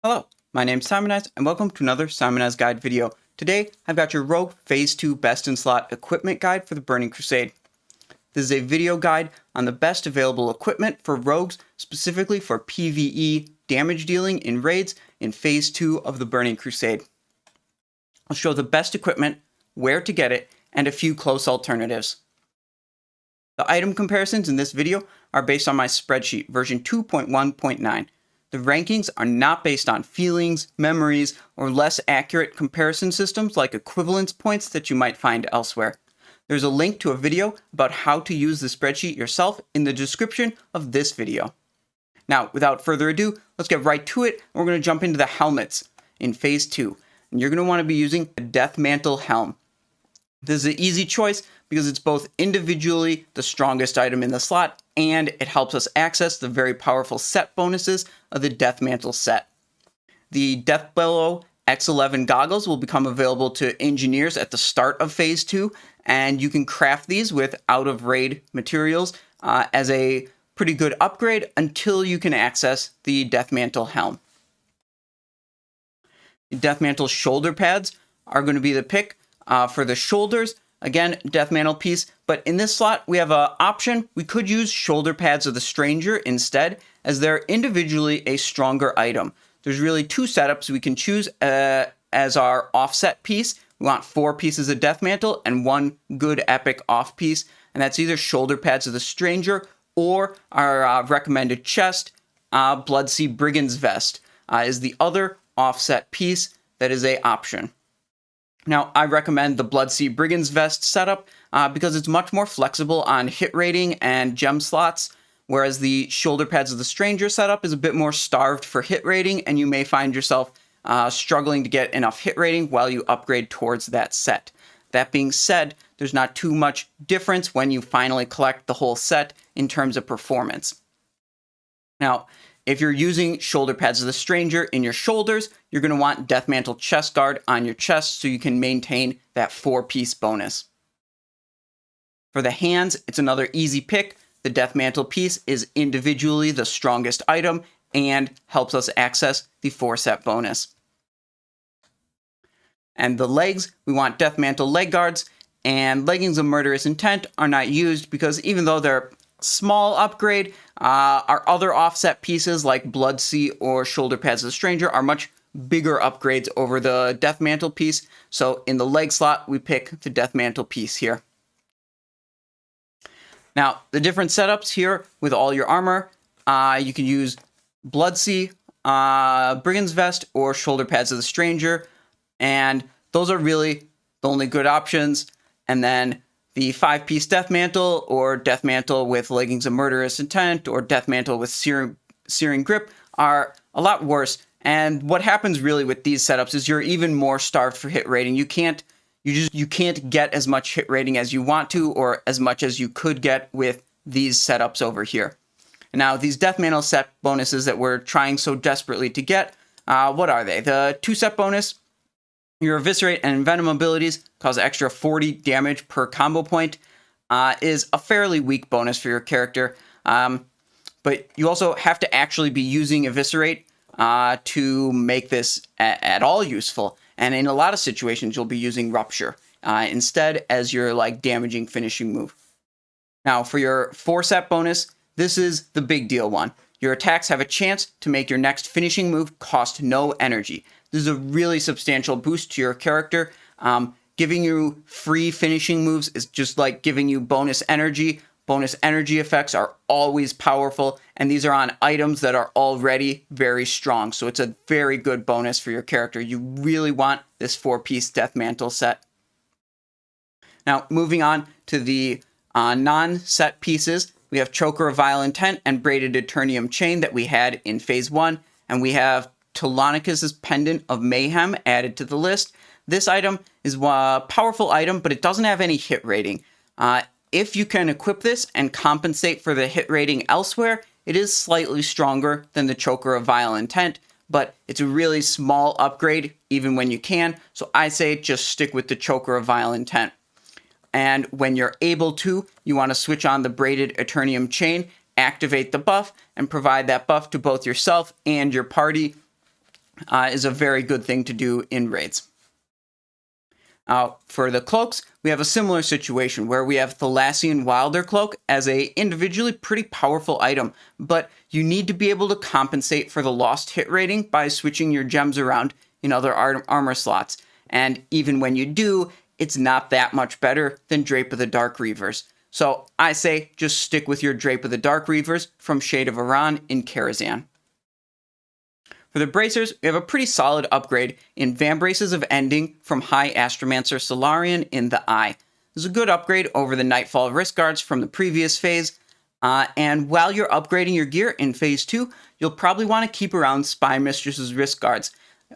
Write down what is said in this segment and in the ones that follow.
Hello, my name's Simonize, and welcome to another Simonize Guide video. Today, I've got your Rogue Phase 2 Best in Slot Equipment Guide for the Burning Crusade. This is a video guide on the best available equipment for rogues, specifically for PvE damage dealing in raids in Phase 2 of the Burning Crusade. I'll show the best equipment, where to get it, and a few close alternatives. The item comparisons in this video are based on my spreadsheet, version 2.1.9. The rankings are not based on feelings, memories, or less accurate comparison systems like equivalence points that you might find elsewhere. There's a link to a video about how to use the spreadsheet yourself in the description of this video. Now, without further ado, let's get right to it. We're going to jump into the helmets in Phase 2. And you're going to want to be using a Death Mantle helm. This is an easy choice because it's both individually the strongest item in the slot and it helps us access the very powerful set bonuses of the Death Mantle set. The Death Bellow X11 goggles will become available to engineers at the start of Phase 2, and you can craft these with out-of-raid materials as a pretty good upgrade until you can access the Death Mantle helm. The Death Mantle shoulder pads are going to be the pick for the shoulders. Again, Death Mantle piece, but in this slot we have an option. We could use shoulder pads of the Stranger instead, as they're individually a stronger item. There's really two setups we can choose as our offset piece. We want 4 pieces of Death Mantle and 1 good epic off piece, and that's either shoulder pads of the Stranger or our recommended chest. Bloodsea Brigand's Vest is the other offset piece that is a option. Now, I recommend the Bloodsea Brigand's Vest setup because it's much more flexible on hit rating and gem slots, whereas the shoulder pads of the Stranger setup is a bit more starved for hit rating, and you may find yourself struggling to get enough hit rating while you upgrade towards that set. That being said, there's not too much difference when you finally collect the whole set in terms of performance. Now, if you're using shoulder pads of the Stranger in your shoulders, you're going to want Death Mantle chest guard on your chest so you can maintain that 4-piece bonus. For the hands, it's another easy pick. The Death Mantle piece is individually the strongest item and helps us access the 4-set bonus. And the legs, we want Death Mantle leg guards, and Leggings of Murderous Intent are not used because even though they're small upgrade, our other offset pieces like Bloodsea or shoulder pads of the Stranger are much bigger upgrades over the Death Mantle piece. So in the leg slot, we pick the Death Mantle piece here. Now, the different setups here with all your armor, you can use Bloodsea, Brigand's Vest, or shoulder pads of the Stranger, and those are really the only good options. And then the 5-piece Death Mantle, or Death Mantle with Leggings of Murderous Intent, or Death Mantle with Searing Grip are a lot worse. And what happens really with these setups is you're even more starved for hit rating. You can't get as much hit rating as you want to, or as much as you could get with these setups over here. Now, these Death Mantle set bonuses that we're trying so desperately to get, what are they? The 2-set bonus. Your Eviscerate and Venom abilities cause extra 40 damage per combo point, is a fairly weak bonus for your character. But you also have to actually be using Eviscerate to make this at all useful. And in a lot of situations, you'll be using Rupture instead as your damaging finishing move. Now, for your 4-set bonus, this is the big deal one. Your attacks have a chance to make your next finishing move cost no energy. This is a really substantial boost to your character. Giving you free finishing moves is just like giving you bonus energy. Bonus energy effects are always powerful, and these are on items that are already very strong. So it's a very good bonus for your character. You really want this 4-piece Death Mantle set. Now, moving on to the non-set pieces, we have Choker of Vile Intent and Braided Eternium Chain that we had in Phase 1, and we have Telonicus' Pendant of Mayhem added to the list. This item is a powerful item, but it doesn't have any hit rating. If you can equip this and compensate for the hit rating elsewhere, it is slightly stronger than the Choker of Vile Intent, but it's a really small upgrade even when you can, so I say just stick with the Choker of Vile Intent. And when you're able to, you want to switch on the Braided Eternium Chain, activate the buff, and provide that buff to both yourself and your party. is a very good thing to do in raids. For the cloaks, we have a similar situation where we have Thalassian Wilder Cloak as a individually pretty powerful item, but you need to be able to compensate for the lost hit rating by switching your gems around in other armor slots. And even when you do, it's not that much better than Drape of the Dark Reavers. So I say just stick with your Drape of the Dark Reavers from Shade of Iran in Karazhan. For the bracers, we have a pretty solid upgrade in Vambraces of Ending from High Astromancer Solarian in the Eye. This is a good upgrade over the Nightfall Wrist Guards from the previous phase, and while you're upgrading your gear in Phase 2, you'll probably want to keep around Spy Mistress's Wrist Guards.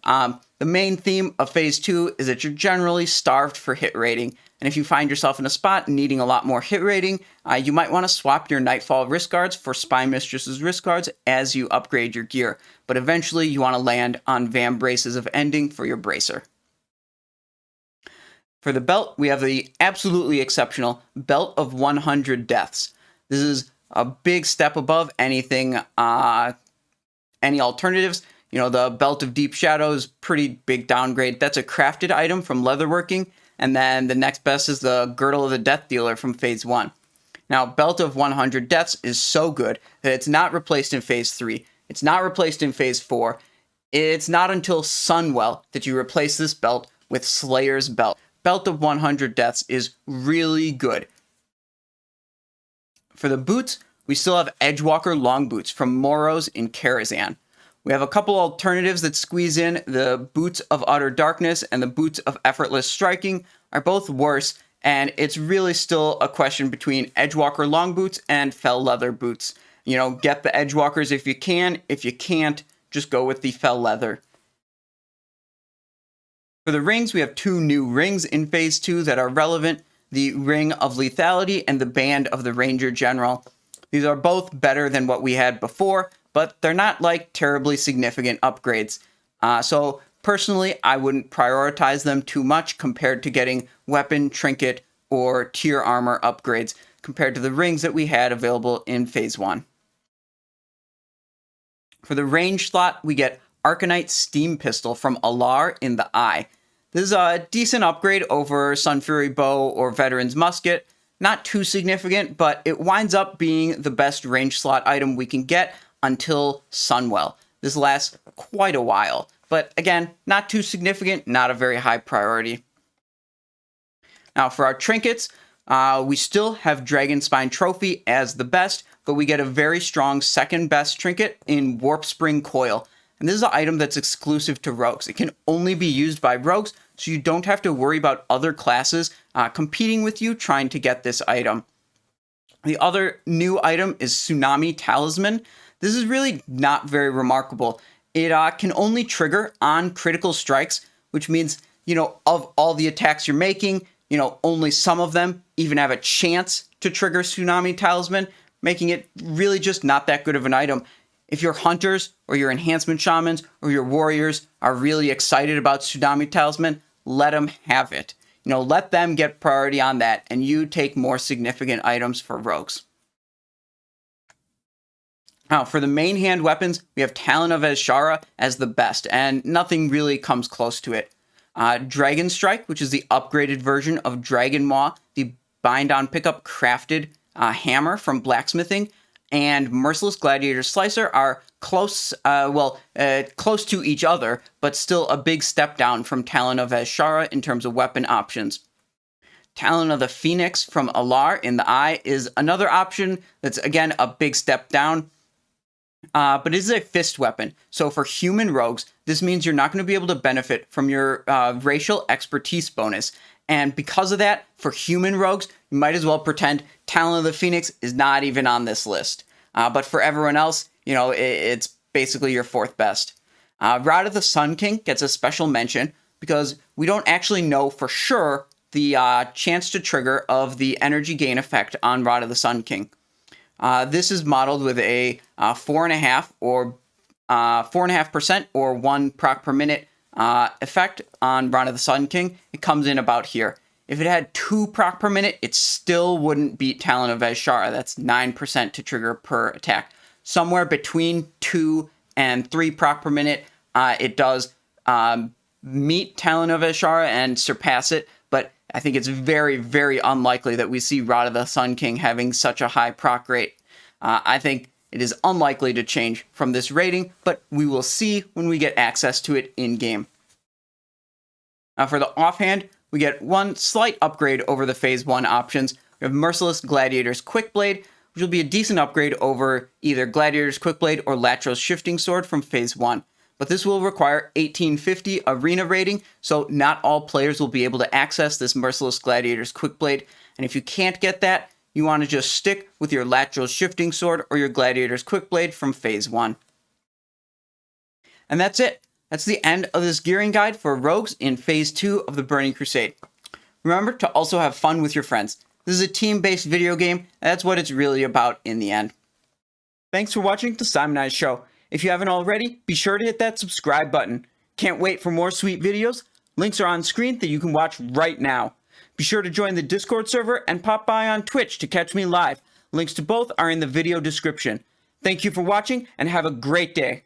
The main theme of Phase 2 is that you're generally starved for hit rating, and if you find yourself in a spot needing a lot more hit rating, you might want to swap your Nightfall Wrist Guards for Spy Mistress's Wrist Guards as you upgrade your gear, but eventually you want to land on Vambraces of Ending for your bracer. For the belt, we have the absolutely exceptional Belt of 100 Deaths. This is a big step above anything, any alternatives. You know, the Belt of Deep Shadows, pretty big downgrade. That's a crafted item from Leatherworking. And then the next best is the Girdle of the Death Dealer from Phase 1. Now, Belt of 100 Deaths is so good that it's not replaced in Phase 3. It's not replaced in Phase 4. It's not until Sunwell that you replace this belt with Slayer's Belt. Belt of 100 Deaths is really good. For the boots, we still have Edgewalker Long Boots from Moros in Karazhan. We have a couple alternatives that squeeze in. The Boots of Utter Darkness and the Boots of Effortless Striking are both worse, and it's really still a question between Edgewalker Long Boots and Fell Leather Boots. You know, get the Edgewalkers if you can. If you can't, just go with the Fell Leather. For the rings, we have two new rings in Phase 2 that are relevant. The Ring of Lethality and the Band of the Ranger General. These are both better than what we had before, but they're not like terribly significant upgrades. So personally, I wouldn't prioritize them too much compared to getting weapon, trinket, or tier armor upgrades compared to the rings that we had available in Phase 1. For the range slot, we get Arcanite Steam Pistol from Alar in the Eye. This is a decent upgrade over Sunfury Bow or Veteran's Musket. Not too significant, but it winds up being the best range slot item we can get until Sunwell. This lasts quite a while, but again, not too significant, not a very high priority. Now for our trinkets, we still have Dragonspine Trophy as the best, but we get a very strong second best trinket in Warp Spring Coil. And this is an item that's exclusive to rogues. It can only be used by rogues, so you don't have to worry about other classes competing with you trying to get this item. The other new item is Tsunami Talisman. This is really not very remarkable. It can only trigger on critical strikes, which means, you know, of all the attacks you're making, you know, only some of them even have a chance to trigger Tsunami Talisman, making it really just not that good of an item. If your hunters or your enhancement shamans or your warriors are really excited about Tsunami Talisman, let them have it. You know, let them get priority on that, and you take more significant items for rogues. Now, for the main hand weapons, we have Talon of Azshara as the best, and nothing really comes close to it. Dragon Strike, which is the upgraded version of Dragon Maw, the bind-on pickup crafted hammer from blacksmithing, and Merciless Gladiator Slicer are close to each other, but still a big step down from Talon of Azshara in terms of weapon options. Talon of the Phoenix from Alar in the Eye is another option that's, again, a big step down, but it is a fist weapon. So for human rogues, this means you're not going to be able to benefit from your racial expertise bonus. And because of that, for human rogues, you might as well pretend Talon of the Phoenix is not even on this list. But for everyone else, you know, it's basically your fourth best. Rod of the Sun King gets a special mention because we don't actually know for sure the chance to trigger of the energy gain effect on Rod of the Sun King. This is modeled with a 4.5% or 1 proc per minute effect on Rod of the Sun King. It comes in about here. If it had 2 proc per minute, it still wouldn't beat Talon of Azshara. That's 9% to trigger per attack. Somewhere between 2 and 3 proc per minute it does meet Talon of Ashara and surpass it, but I think it's very, very unlikely that we see Rod of the Sun King having such a high proc rate. I think it is unlikely to change from this rating, but we will see when we get access to it in-game. For the offhand, we get one slight upgrade over the Phase 1 options. We have Merciless Gladiator's Quickblade, which will be a decent upgrade over either Gladiator's Quickblade or Latro's Shifting Sword from Phase 1. But this will require 1850 arena rating, so not all players will be able to access this Merciless Gladiator's Quickblade. And if you can't get that, you want to just stick with your Latro's Shifting Sword or your Gladiator's Quickblade from Phase 1. And that's it. That's the end of this gearing guide for rogues in Phase 2 of the Burning Crusade. Remember to also have fun with your friends. This is a team-based video game, and that's what it's really about in the end. Thanks for watching the Simonize Show. If you haven't already, be sure to hit that subscribe button. Can't wait for more sweet videos? Links are on screen that you can watch right now. Be sure to join the Discord server and pop by on Twitch to catch me live. Links to both are in the video description. Thank you for watching and have a great day.